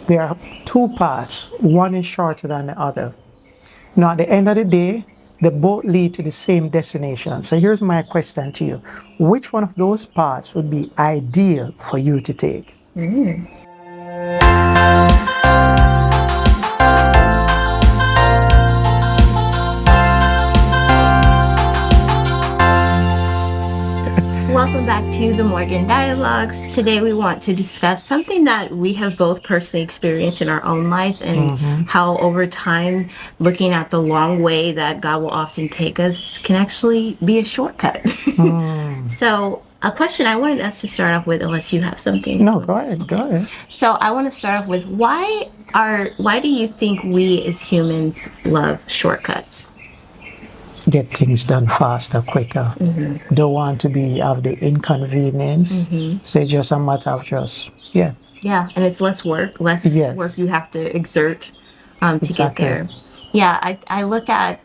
There are two paths. One is shorter than the other. Now, at the end of the day, they both lead to the same destination. So here's my question to you. Which one of those paths would be ideal for you to take? Welcome back to the Morgan Dialogues. Today we want to discuss something that we have both personally experienced in our own life and how over time looking at the long way that God will often take us can actually be a shortcut. So a question I wanted us to start off with, unless you have something. No, go ahead. So I want to start off with why do you think we as humans love shortcuts? Get things done faster, quicker. Don't want to be of the inconvenience. So it's just a matter of Yeah, and it's less work work you have to exert to get there. Yeah, I look at,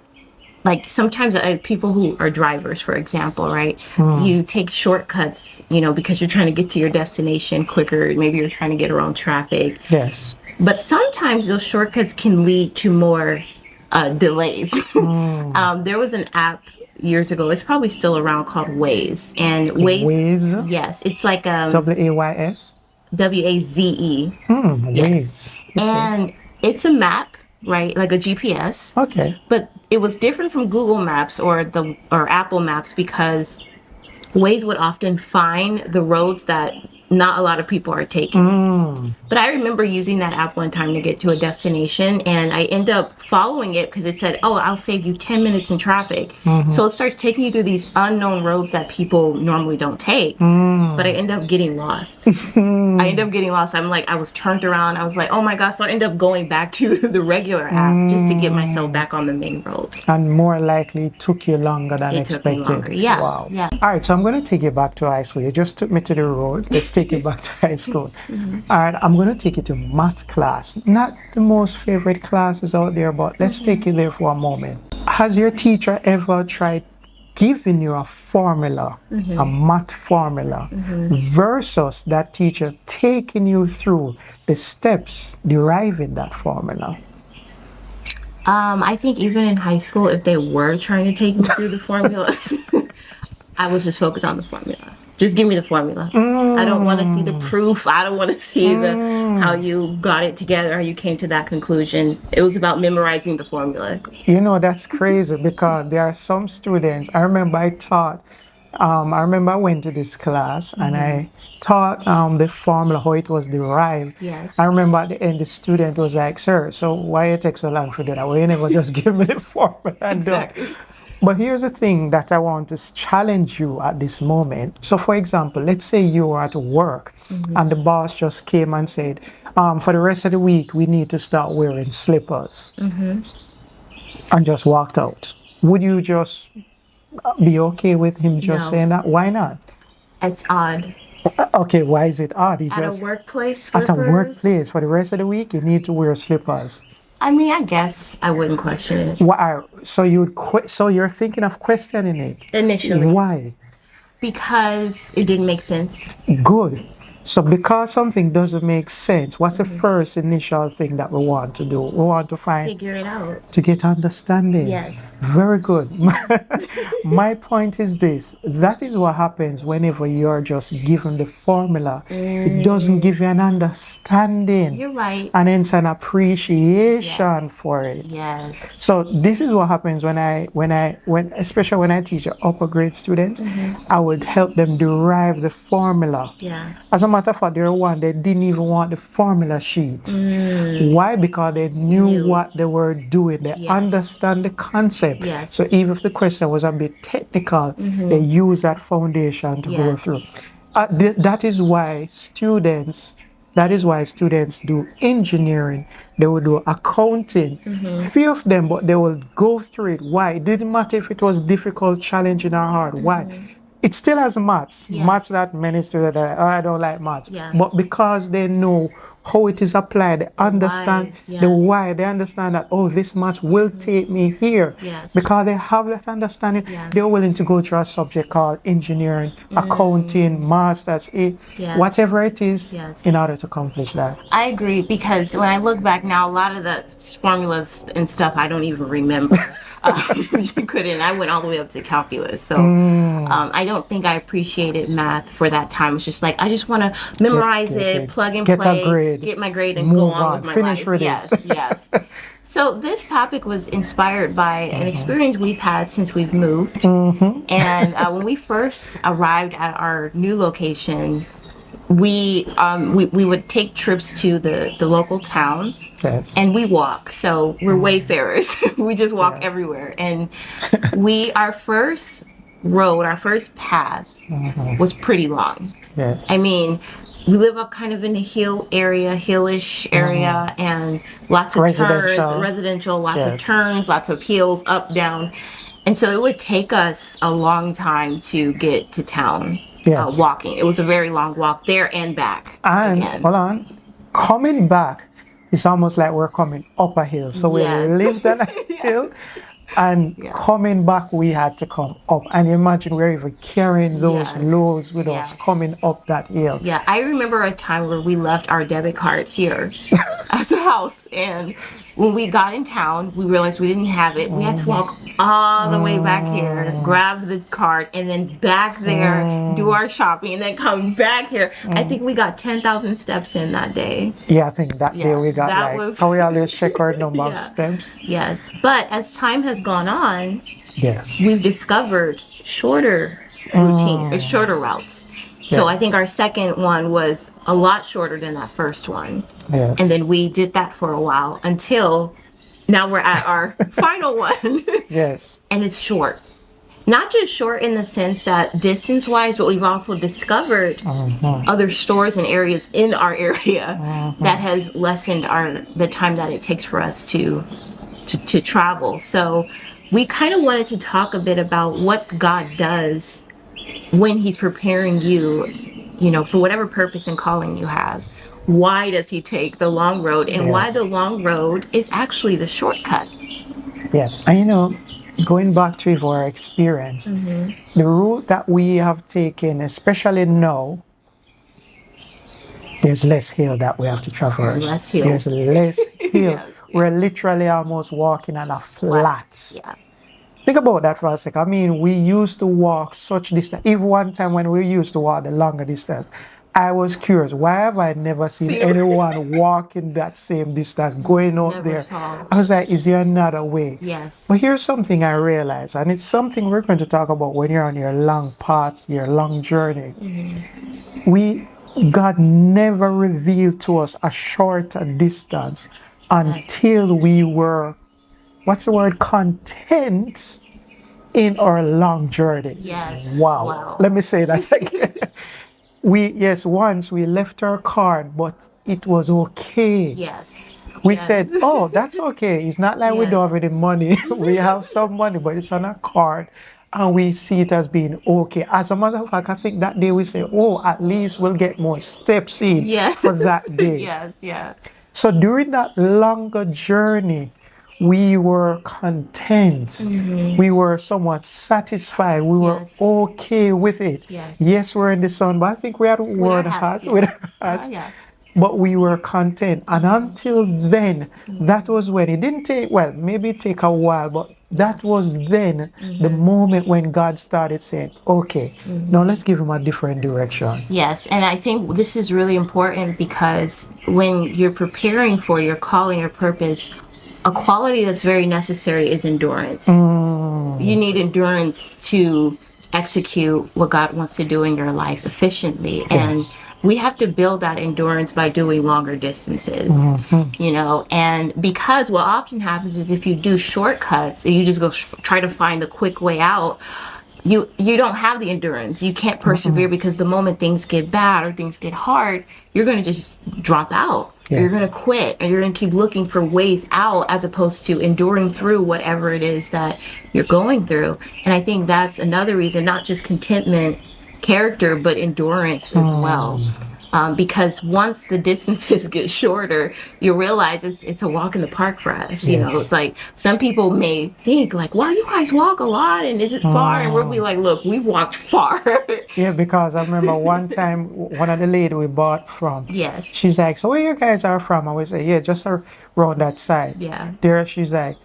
like, sometimes people who are drivers, for example, right? You take shortcuts, because you're trying to get to your destination quicker. Maybe you're trying to get around traffic. Yes. But sometimes those shortcuts can lead to more delays. There was an app years ago, it's probably still around, called Waze. And Waze? Yes, it's like WAYS? WAZE. Waze. Okay. And it's a map, right? Like a GPS. Okay. But it was different from Google Maps or Apple Maps, because Waze would often find the roads that not a lot of people are taking. But I remember using that app one time to get to a destination, and I end up following it because it said, "Oh, I'll save you 10 minutes in traffic." So it starts taking you through these unknown roads that people normally don't take. But I end up getting lost. I'm like, I was turned around. I was like, oh my gosh. So I end up going back to the regular app just to get myself back on the main road. And more likely it took you longer than expected. Took me longer. Yeah. Wow. Yeah. All right, so I'm going to take you back to high school. You just took me to the road. Let's take you back to high school. All right, I'm going to take you to math class. Not the most favorite classes out there, but let's take you there for a moment. Has your teacher ever tried giving you a formula, a math formula, versus that teacher taking you through the steps deriving that formula? I think even in high school, if they were trying to take me through the formula, I was just focused on the formula. Just give me the formula. I don't want to see the proof. I don't want to see how you got it together, how you came to that conclusion. It was about memorizing the formula. That's crazy, because there are some students, I remember I went to this class and I taught the formula, how it was derived. Yes. I remember at the end the student was like, "Sir, so why it take so long for that? Why you never just give me the formula and Exactly. done?" But here's the thing that I want to challenge you at this moment. So for example, let's say you were at work and the boss just came and said, for the rest of the week, we need to start wearing slippers, and just walked out. Would you just be okay with him just saying that? Why not? It's odd. Okay, why is it odd? At a workplace, slippers? At a workplace, for the rest of the week, you need to wear slippers. I mean, I guess I wouldn't question it. Why? So you're thinking of questioning it? Initially. Why? Because it didn't make sense. Good. So because something doesn't make sense, what's the first initial thing that we want to do? We want to Figure it out. To get understanding. Yes. Very good. My point is this. That is what happens whenever you're just given the formula. It doesn't give you an understanding. You're right. And hence an appreciation for it. Yes. So this is what happens especially when I teach upper grade students, I would help them derive the formula. Yeah. As a matter of fact, they didn't even want the formula sheet. Why? Because they knew what they were doing. They understand the concept. Yes. So even if the question was a bit technical, they use that foundation to go through. That is why students do engineering. They will do accounting. Few of them, but they will go through it. Why? It didn't matter if it was difficult, challenging, or hard. Why? It still has maths. Maths that many students are, I don't like maths. Yeah. But because they know how it is applied. They understand the yes. why. They understand that, oh, this match will take me here. Yes. Because they have that understanding, Yes. they're willing to go through a subject called engineering, accounting, masters, Yes. whatever it is, Yes. in order to accomplish that. I agree, because when I look back now, a lot of the formulas and stuff I don't even remember. You couldn't. I went all the way up to calculus, so I don't think I appreciated math for that time. It's just like I just want to memorize it, plug and Get a play, grade, get my grade, and go move on on, with my finish life. with it. Yes, yes. So this topic was inspired by an experience we've had since we've moved, and when we first arrived at our new location, we would take trips to the local town, Yes. and we walk. So we're wayfarers. We just walk Yeah. everywhere. And our first road, our first path was pretty long. Yes. I mean, we live up kind of in a hillish area, and lots of turns, residential, lots of turns, lots of hills, up, down. And so it would take us a long time to get to town. Yes. Walking. It was a very long walk there and back. And again. hold on, coming back, it's almost like we're coming up a hill. So Yes. we lived on a hill, and coming back, we had to come up. And imagine we're even carrying those loads with us coming up that hill. Yeah, I remember a time where we left our debit card here at the house, and when we got in town, we realized we didn't have it. We had to walk all the way back here, grab the card, and then back there, do our shopping, and then come back here. I think we got 10,000 steps in that day. Yeah, I think that day we got so we always check our number of steps. Yes, but as time has gone on, yes, we've discovered shorter shorter routes. So I think our second one was a lot shorter than that first one. Yes. And then we did that for a while until now we're at our final one. Yes. And it's short. Not just short in the sense that distance-wise, but we've also discovered other stores and areas in our area that has lessened the time that it takes for us to travel. So we kind of wanted to talk a bit about what God does when he's preparing you, for whatever purpose and calling you have. Why does he take the long road, and why the long road is actually the shortcut? Yes. And going back to our experience, the route that we have taken, especially now, there's less hill that we have to traverse. Less hills. There's less hill. We're literally almost walking on a flat. Yeah. Think about that for a second. I mean, we used to walk such distance. Even one time when we used to walk the longer distance, I was curious, why have I never seen anyone walking that same distance, going out there? I was like, is there another way? Yes. But here's something I realized, and it's something we're going to talk about when you're on your long path, your long journey. God never revealed to us a shorter distance until we were, content in our long journey. Yes. Wow. Let me say that again. Once we left our card, but it was okay. Yes. We said, oh, that's okay. It's not like we don't have any money. We have some money, but it's on a card, and we see it as being okay. As a matter of fact, I think that day we say, oh, at least we'll get more steps in for that day. So during that longer journey, we were content. We were somewhat satisfied. We were okay with it. Yes, we're in the sun, but I think we had worn hats with our hats. But we were content. And until then, that was when it didn't take, maybe take a while, but that was then the moment when God started saying, okay, now let's give him a different direction. Yes, and I think this is really important because when you're preparing for your calling or purpose, a quality that's very necessary is endurance. You need endurance to execute what God wants to do in your life efficiently. And we have to build that endurance by doing longer distances, and because what often happens is if you do shortcuts and you just go try to find the quick way out, you don't have the endurance. You can't persevere because the moment things get bad or things get hard, you're going to just drop out. You're going to quit, and you're going to keep looking for ways out as opposed to enduring through whatever it is that you're going through. And I think that's another reason, not just contentment, character, but endurance as well. because once the distances get shorter, you realize it's a walk in the park for us. You know, Yes. it's like some people may think like, "Wow, you guys walk a lot, and is it far?" And we'll be like, "Look, we've walked far." Yeah, because I remember one time, one of the lady we bought from, Yes. she's like, "So where you guys are from?" I was like, "Yeah, just around that side." Yeah. There, she's like,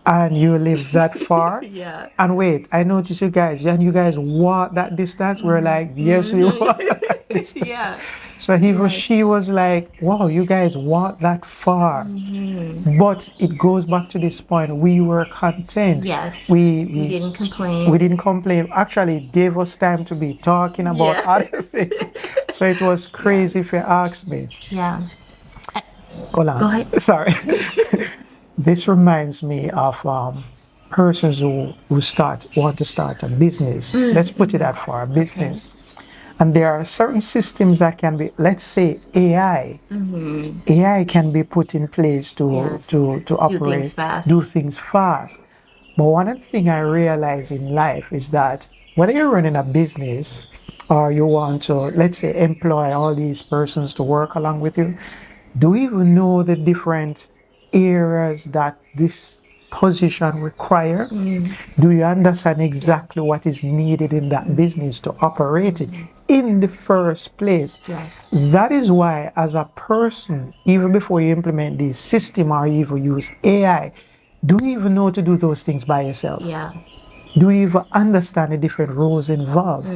"And you live that far?" Yeah. And wait, I noticed you guys, and you guys walk that distance. We're like, "Yes, we walk that distance." Yeah. So she was like, "Wow, you guys walk that far." But it goes back to this point. We were content. Yes. We We we didn't complain. we didn't complain. Actually, it gave us time to be talking about Yes. other things. So it was crazy if you ask me. Yeah. Hold on. Go ahead. Sorry. This reminds me of persons who want to start a business. Let's put it that far, a business. And there are certain systems that can be, let's say AI. AI can be put in place to Yes. to operate, things fast. do things fast. But one of the things I realize in life is that whether you're running a business or you want to, let's say, employ all these persons to work along with you, do you even know the different areas that this position require? Do you understand exactly what is needed in that business to operate it in the first place? Yes. That is why, as a person, even before you implement this system or even use AI, do you even know to do those things by yourself? Yeah. Do you even understand the different roles involved?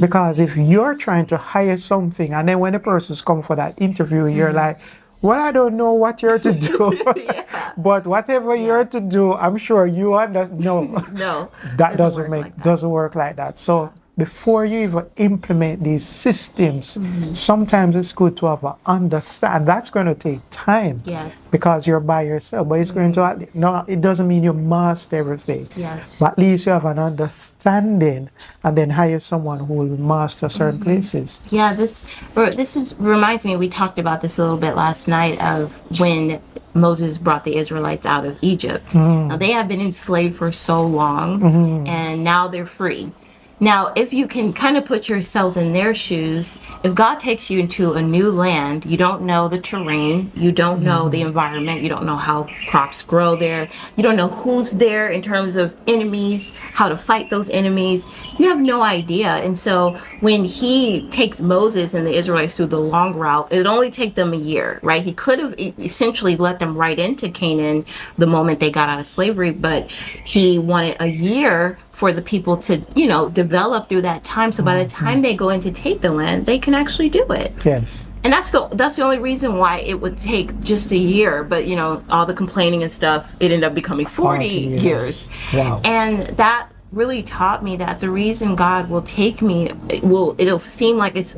Because if you're trying to hire something and then when the person's come for that interview, you're like, well, I don't know what you're to do. Yeah. But whatever you're to do, I'm sure you understand. No, No. that doesn't work make like that. doesn't work like that. So before you even implement these systems, sometimes it's good to have an understand. That's going to take time. Yes. Because you're by yourself, but it's going to no. It doesn't mean you master everything. Yes. But at least you have an understanding, and then hire someone who will master certain places. Yeah, this reminds me. We talked about this a little bit last night of when Moses brought the Israelites out of Egypt. Now they have been enslaved for so long, and now they're free. Now, if you can kind of put yourselves in their shoes, if God takes you into a new land, you don't know the terrain, you don't know the environment, you don't know how crops grow there, you don't know who's there in terms of enemies, how to fight those enemies, you have no idea. And so when he takes Moses and the Israelites through the long route, it only take them a year, right? He could have essentially let them right into Canaan the moment they got out of slavery, but he wanted a year for the people to, develop through that time. So by the time they go in to take the land, they can actually do it. Yes. And that's the only reason why it would take just a year. But, all the complaining and stuff, it ended up becoming 40 years. Wow. And that really taught me that the reason God will take me, it'll seem like it's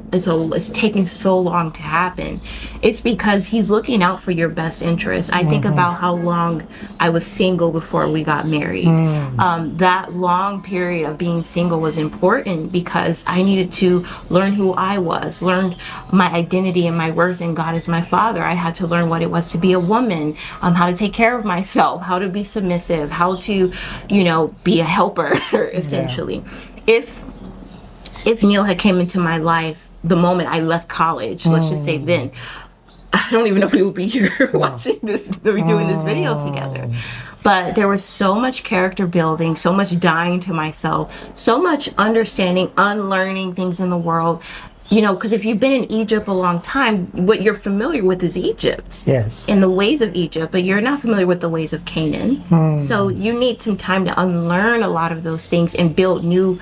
taking so long to happen. It's because he's looking out for your best interest. I think about how long I was single before we got married. That long period of being single was important because I needed to learn who I was, learn my identity and my worth in God as my father. I had to learn what it was to be a woman, how to take care of myself, how to be submissive, how to, be a helper. Essentially, if Neil had came into my life the moment I left college, let's just say then, I don't even know if we would be here watching this, doing this video together. But there was so much character building, so much dying to myself, so much understanding, unlearning things in the world. Because if you've been in Egypt a long time, what you're familiar with is Egypt. Yes. And the ways of Egypt, but you're not familiar with the ways of Canaan. So you need some time to unlearn a lot of those things and build new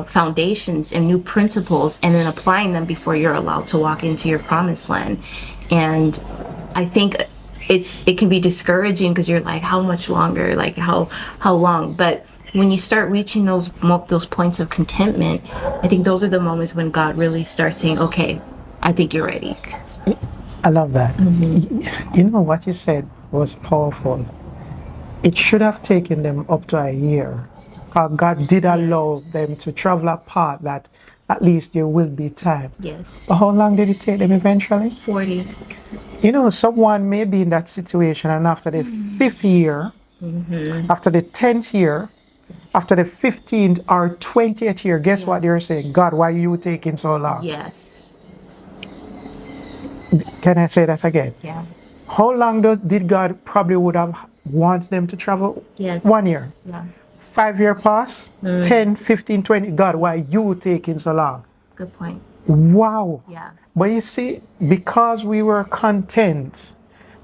foundations and new principles and then applying them before you're allowed to walk into your promised land. And I think it can be discouraging because you're like, how much longer? Like how long? But when you start reaching those points of contentment, I think those are the moments when God really starts saying, okay, I think you're ready. I love that. You know what you said was powerful. It should have taken them up to a year. God did allow them to travel a path that at least there will be time. Yes. But how long did it take them eventually? 40. Someone may be in that situation and after the 5th year, after the 10th year, after the 15th or 20th year, guess what they're saying? God, why are you taking so long? Yes. Can I say that again? Yeah. How long did God probably would have want them to travel? Yes. 1 year. Yeah. 5 year pass, 10, 15, 20. God, why you taking so long? Good point. Wow. Yeah. But you see, because we were content,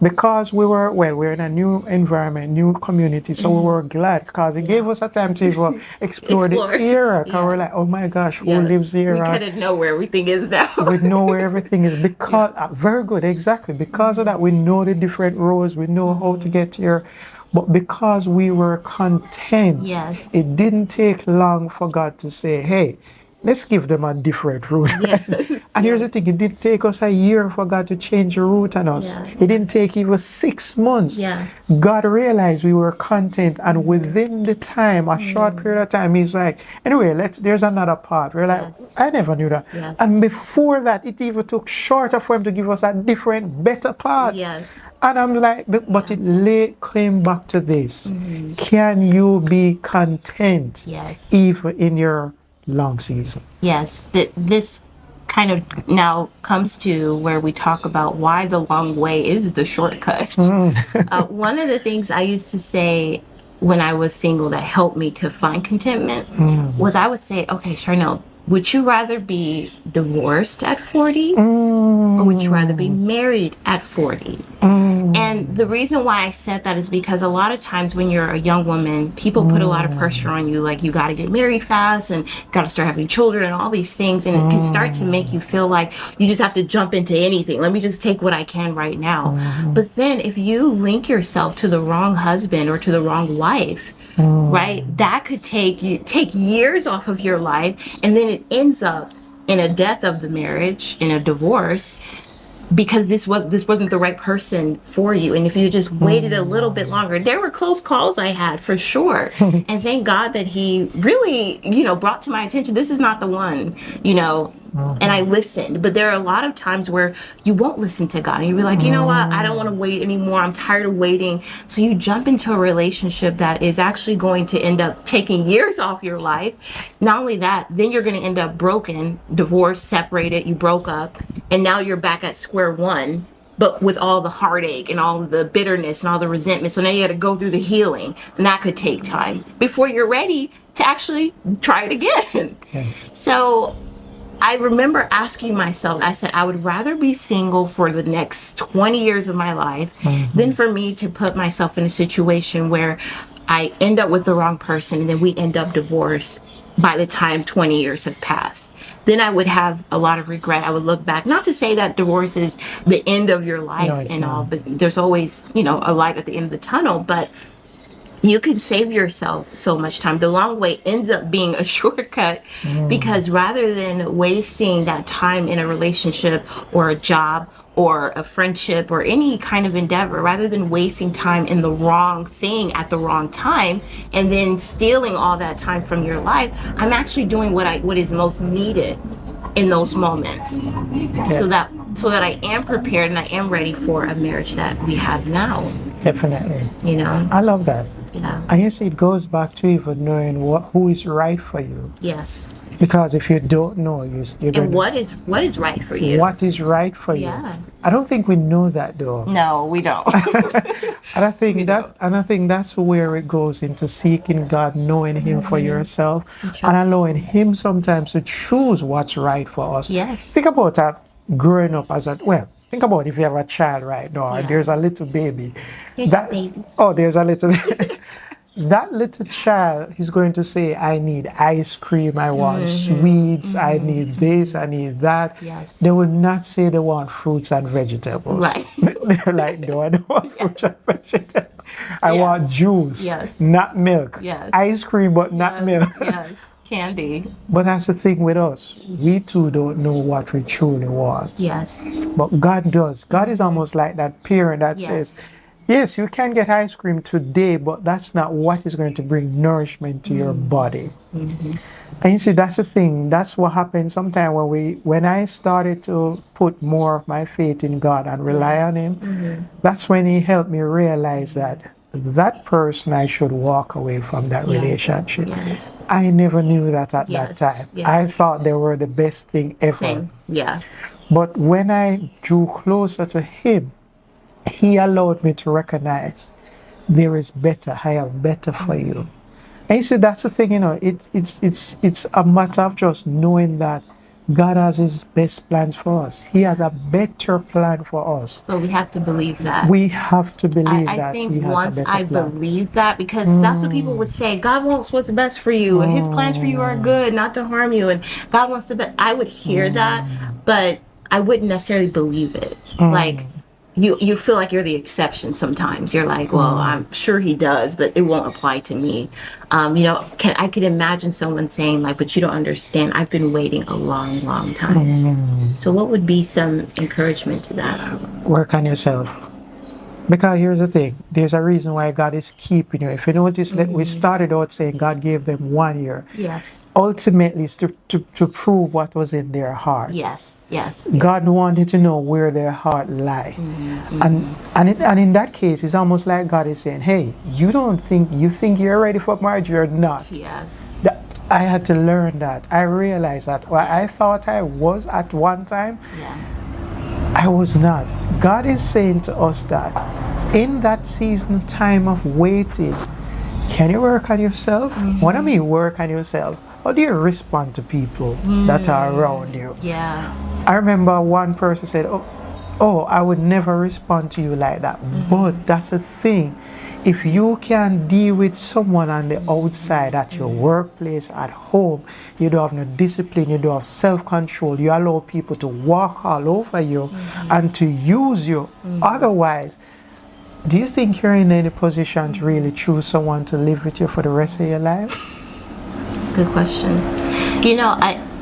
because we're in a new environment, new community, so we were glad because it gave us a time to even explore the Explore. area. Because Yeah. we're like, oh my gosh, who Yes. lives here? We kind of know where everything is now. We know where everything is because, very good, exactly. Because of that, we know the different roads, we know how to get here. But because we were content, Yes. it didn't take long for God to say, hey, let's give them a different route. Yes. And here's the thing, it didn't take us a year for God to change the route on us. Yeah. It didn't take even 6 months. Yeah. God realized we were content, and within the time, a short period of time, He's like, anyway, there's another part. We're like, Yes. I never knew that. Yes. And before that, it even took shorter for Him to give us a different, better part. Yes. And I'm like, but it came back to this. Can you be content Yes. even in your long season? Yes. This kind of now comes to where we talk about why the long way is the shortcut. One of the things I used to say when I was single that helped me to find contentment was I would say, okay, Charnel, would you rather be divorced at 40 or would you rather be married at 40? And the reason why I said that is because a lot of times when you're a young woman, people put a lot of pressure on you, like you got to get married fast and got to start having children and all these things. And it can start to make you feel like you just have to jump into anything. Let me just take what I can right now. But then if you link yourself to the wrong husband or to the wrong wife, right, that could take years off of your life. And then it ends up in a death of the marriage, in a divorce, because this wasn't the right person for you. And if you just waited a little bit longer, there were close calls I had for sure. And thank God that He really, brought to my attention, this is not the one, and I listened. But there are a lot of times where you won't listen to God. And you'll be like, you know what? I don't want to wait anymore. I'm tired of waiting. So you jump into a relationship that is actually going to end up taking years off your life. Not only that, then you're going to end up broken, divorced, separated, you broke up, and now you're back at square one, but with all the heartache and all the bitterness and all the resentment. So now you got to go through the healing, and that could take time before you're ready to actually try it again. Yes. So I remember asking myself, I said, I would rather be single for the next 20 years of my life than for me to put myself in a situation where I end up with the wrong person and then we end up divorced by the time 20 years have passed. Then I would have a lot of regret. I would look back, not to say that divorce is the end of your life and all, but there's always, a light at the end of the tunnel. But you can save yourself so much time. The long way ends up being a shortcut because rather than wasting that time in a relationship or a job or a friendship or any kind of endeavor, rather than wasting time in the wrong thing at the wrong time and then stealing all that time from your life, I'm actually doing what is most needed in those moments, so that I am prepared and I am ready for a marriage that we have now. Definitely. I love that. Yeah. And you see, it goes back to even knowing who is right for you. Yes. Because if you don't know, you're going And what is right for you? What is right for you? I don't think we know that though. No, we don't. And I think that's where it goes into seeking God, knowing Him for yourself, and allowing Him sometimes to choose what's right for us. Yes. Think about that growing up think about if you have a child right now, and there's a little baby. Here's your baby. Oh, there's a little that little child is going to say, I need ice cream, I want sweets, I need this, I need that. Yes. They will not say they want fruits and vegetables. Right. They're like, no, I don't want fruits and vegetables. I want juice, not milk. Yes. Ice cream, but not milk. Yes. Candy. But that's the thing with us. We too don't know what we truly want. Yes. But God does. God is almost like that parent that says, yes, you can get ice cream today, but that's not what is going to bring nourishment to your body. And you see, that's the thing. That's what happens sometimes when I started to put more of my faith in God and rely on Him, that's when He helped me realize that person, I should walk away from that relationship. I never knew that at that time. I thought they were the best thing ever. Same. Yeah. But when I drew closer to Him, He allowed me to recognize there is better. I have better for you. And you see, that's the thing, it's a matter of just knowing that God has His best plans for us. He has a better plan for us. But we have to believe that. We have to believe I that think He has once a better I plan. believe that, because that's what people would say, God wants what's best for you, and His plans for you are good, not to harm you, and God wants to. I would hear that, but I wouldn't necessarily believe it. Like you feel like you're the exception sometimes. You're like, well, I'm sure He does, but it won't apply to me. I could imagine someone saying like, but you don't understand. I've been waiting a long, long time. So, what would be some encouragement to that? Work on yourself. Because here's the thing, there's a reason why God is keeping you. If you notice, that we started out saying God gave them 1 year. Yes. Ultimately, it's to prove what was in their heart. Yes. God wanted to know where their heart lie. And in that case, it's almost like God is saying, hey, you think you're ready for marriage, you're not. Yes. I had to learn that. I realized that what I thought I was at one time, I was not. God is saying to us that in that season time of waiting, can you work on yourself? What I mean work on yourself, how do you respond to people that are around you? Yeah. I remember one person said, oh, I would never respond to you like that. But that's the thing. If you can deal with someone on the outside, at your workplace, at home, you don't have no discipline, you don't have self-control, you allow people to walk all over you and to use you. Otherwise, do you think you're in any position to really choose someone to live with you for the rest of your life? Good question.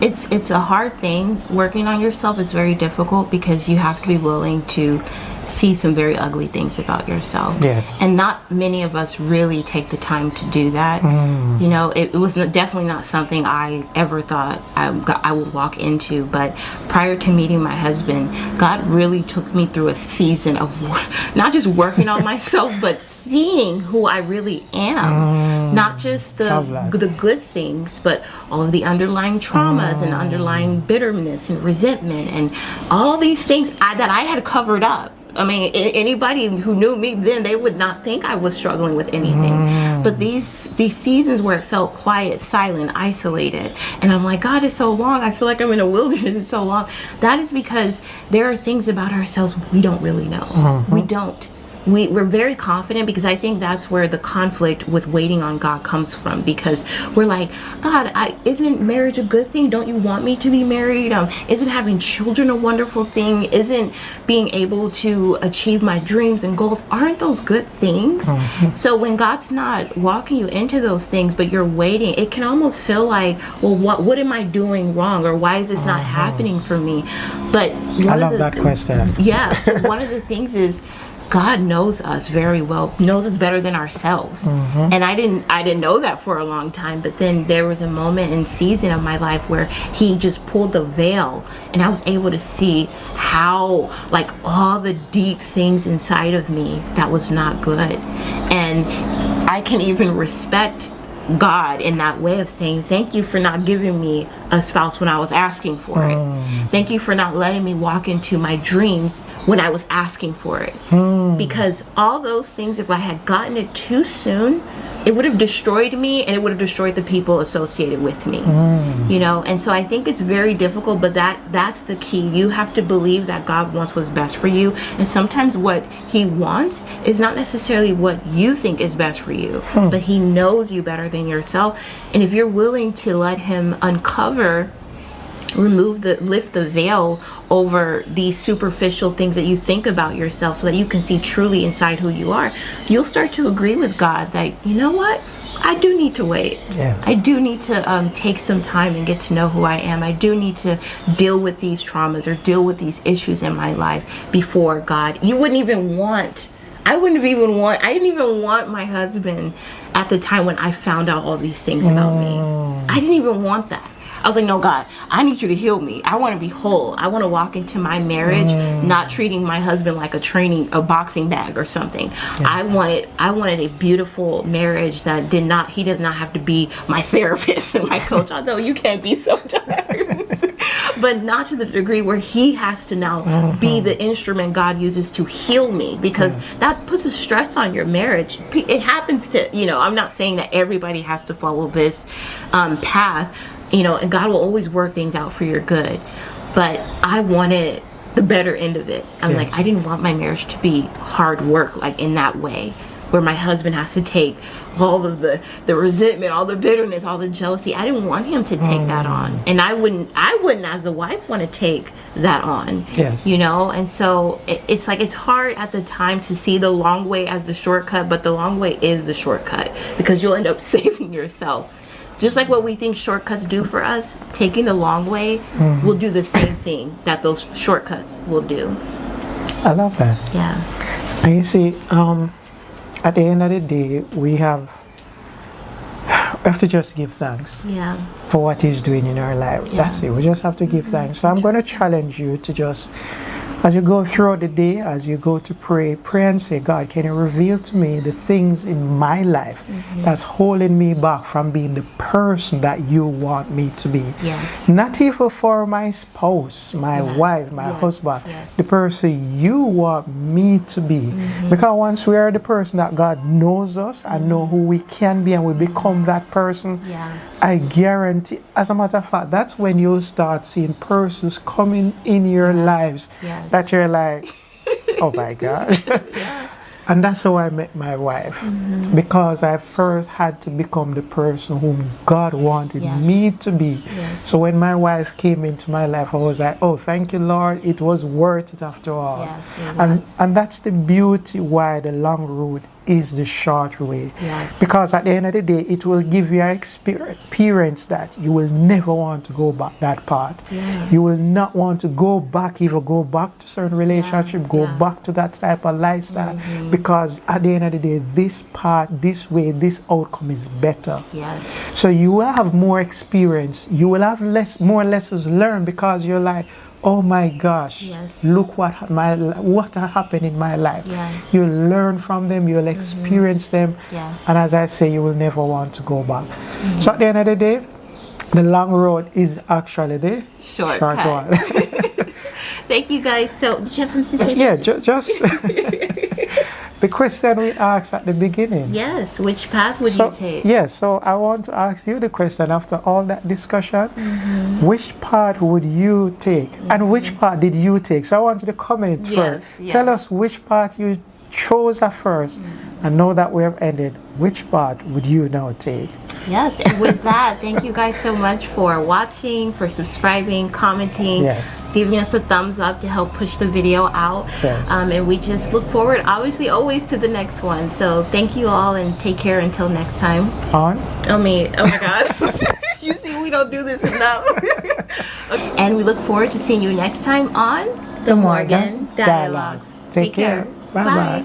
It's a hard thing. Working on yourself is very difficult because you have to be willing to see some very ugly things about yourself. Yes. And not many of us really take the time to do that. It was definitely not something I ever thought I would walk into. But prior to meeting my husband, God really took me through a season of not just working on myself, but seeing who I really am. Not just the good things, but all of the underlying traumas and underlying bitterness and resentment and all these things that I had covered up. I mean, anybody who knew me then, they would not think I was struggling with anything. But these seasons where it felt quiet, silent, isolated, and I'm like, God, it's so long. I feel like I'm in a wilderness. It's so long. That is because there are things about ourselves we don't really know. We don't. We're very confident, because I think that's where the conflict with waiting on God comes from, because we're like, God, isn't marriage a good thing? Don't you want me to be married? Isn't having children a wonderful thing? Isn't being able to achieve my dreams and goals, aren't those good things? So when God's not walking you into those things, but you're waiting, it can almost feel like, well, what am I doing wrong, or why is this not happening for me? But I love that question. Yeah, one of the things is, God knows us very well, knows us better than ourselves. And I didn't know that for a long time, but then there was a moment and season of my life where He just pulled the veil, and I was able to see how, like, all the deep things inside of me that was not good. And I can even respect God in that way of saying, thank you for not giving me a spouse when I was asking for it. Thank you for not letting me walk into my dreams when I was asking for it. Because all those things, if I had gotten it too soon, it would have destroyed me, and it would have destroyed the people associated with me. And so I think it's very difficult, but that's the key. You have to believe that God wants what's best for you, and sometimes what He wants is not necessarily what you think is best for you, but He knows you better than yourself. And if you're willing to let Him lift the veil over these superficial things that you think about yourself, so that you can see truly inside who you are, you'll start to agree with God that, you know what, I do need to wait. Yes. I do need to take some time and get to know who I am. I do need to deal with these traumas or deal with these issues in my life before God. I didn't even want my husband at the time when I found out all these things about me. I didn't even want that. I was like, no, God, I need you to heal me. I want to be whole. I want to walk into my marriage not treating my husband like a boxing bag or something. Yeah. I wanted a beautiful marriage that he does not have to be my therapist and my coach, although you can be sometimes. but not to the degree where he has to now be the instrument God uses to heal me, because that puts a stress on your marriage. It happens to, I'm not saying that everybody has to follow this path, and God will always work things out for your good. But I wanted the better end of it. I'm like, I didn't want my marriage to be hard work, like in that way, where my husband has to take all of the resentment, all the bitterness, all the jealousy. I didn't want him to take that on. And I wouldn't as a wife want to take that on. Yes. And so it's like, it's hard at the time to see the long way as the shortcut, but the long way is the shortcut, because you'll end up saving yourself. Just like what we think shortcuts do for us, taking the long way will do the same thing that those shortcuts will do. I love that. Yeah. And you see, at the end of the day, we have to just give thanks for what He's doing in our life. Yeah. That's it. We just have to give thanks. So I'm going to challenge you to just, as you go throughout the day, as you go to pray and say, God, can you reveal to me the things in my life that's holding me back from being the person that you want me to be? Yes. Not even for my spouse, my wife, my husband, the person you want me to be. Because once we are the person that God knows us and know who we can be, and we become that person, I guarantee, as a matter of fact, that's when you'll start seeing persons coming in your lives that you're like, oh my God. And that's how I met my wife, because I first had to become the person whom God wanted me to be. So when my wife came into my life, I was like, oh, thank you, Lord, it was worth it after all. And that's the beauty why the long road is the short way. Because at the end of the day, it will give you an experience that you will never want to go back that path. You will not want to go back, either go back to certain relationship, go back to that type of lifestyle. Because at the end of the day, this path, this way, this outcome is better. So you will have more experience. You will have more lessons learned, because you're like, oh my gosh, look what happened in my life. You'll learn from them, you'll experience them, and as I say, you will never want to go back. So at the end of the day, the long road is actually the short one. Thank you guys. So, did you have something to say? Yeah, just the question we asked at the beginning. Yes, which path would you take? Yes, so I want to ask you the question after all that discussion. Which path would you take? And which path did you take? So I want you to comment first. Tell us which path you chose at first. And now that we have ended, which path would you now take? Yes, and with that, thank you guys so much for watching, for subscribing, commenting, giving us a thumbs up to help push the video out. And we just look forward, obviously, always to the next one. So thank you all, and take care until next time. Oh my gosh. You see, we don't do this enough. And we look forward to seeing you next time on The Morgan Dialogues. Take care. Bye-bye.